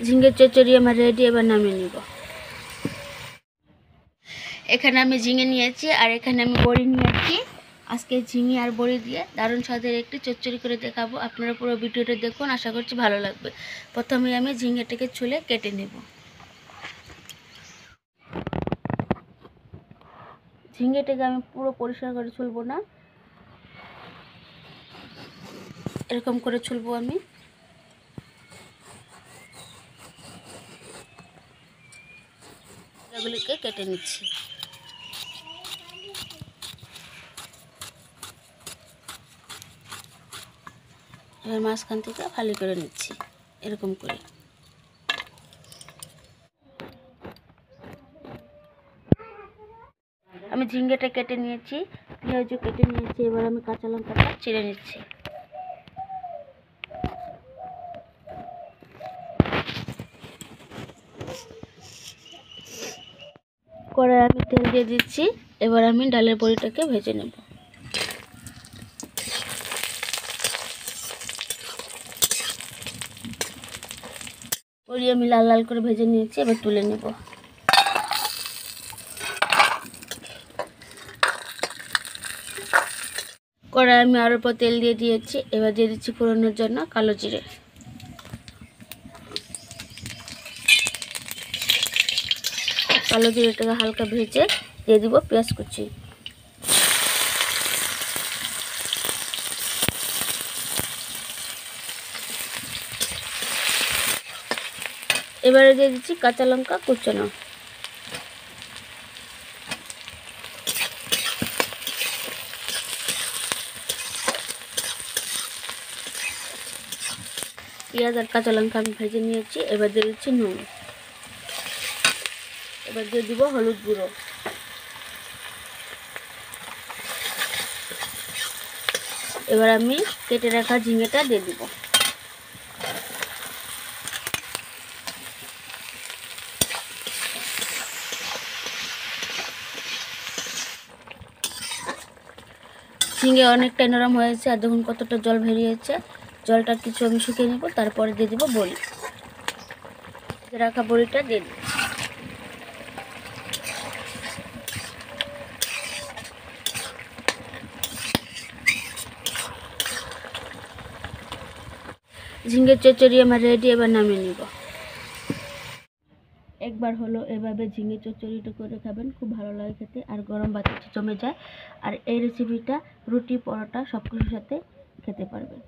ঝিঙের চচ্চড়ি আমার রেডি, এবার নামিয়ে নিব। এখানে আমি ঝিঙে নিয়েছি আর এখানে আমি বড়ি নিয়েছি। আজকে ঝিঙে আর বড়ি দিয়ে দারুণ স্বাদের একটি চচ্চড়ি করে দেখাবো। আপনারা পুরো ভিডিওটা দেখুন, আশা করছি ভালো লাগবে। প্রথমে আমি ঝিঙেটাকে ছুলে কেটে নেব। ঝিঙেটাকে আমি পুরো পরিষ্কার করে ছুলবো না, এরকম করে ছুলবো আমি। এগুলিকে কেটে নিচ্ছি। এবার মাঝখান থেকে ফালি করে নিচ্ছি এরকম করে। আমি ঝিঙ্গেটা কেটে নিয়েছি, পেঁয়াজও কেটে নিয়েছি। এবার আমি কাঁচা লঙ্কাটা চিড়ে নিচ্ছি। কড়াই আমি তেল দিয়ে দিচ্ছি। এবার আমি ডালের বড়িটাকে ভেজে নেব। বড়ি আমি লাল লাল করে ভেজে নিয়েছি, এবার তুলে নেব। কড়াই আমি আরও পর তেল দিয়ে দিয়েছি। এবার দিয়ে দিচ্ছি ফোড়নের জন্য কালো জিরে। কালো জিরেটাকে হালকা ভেজে দিয়ে দিব পেঁয়াজ কুচি। এবারে দিয়ে দিচ্ছি কাঁচা লঙ্কা কুচানো। পেঁয়াজ আর কাঁচা লঙ্কা আমি ভেজে নিয়েছি। এবার দিয়ে দিচ্ছি নুন। এবার দিয়ে দিব হলুদ গুঁড়ো। এবার আমি কেটে রাখা ঝিঙেটা দিয়ে দিব। ঝিঙে অনেকটা নরম হয়েছে আর দেখুন কতটা জল বেরিয়েছে। জলটা কিছু আমি শুকিয়ে নেব, তারপরে দিয়ে দিব বড়ি। রাখা বড়িটা দিয়ে দিব। ঝিঙের চচ্চড়ি আমার রেডি, এবার নামিয়ে নিব। একবার হলো এভাবে ঝিঙে চচ্চড়িটা করে খাবেন, খুব ভালো লাগে খেতে আর গরম ভাতে জমে যায়। আর এই রেসিপিটা রুটি পরোটা সব কিছুর সাথে খেতে পারবেন।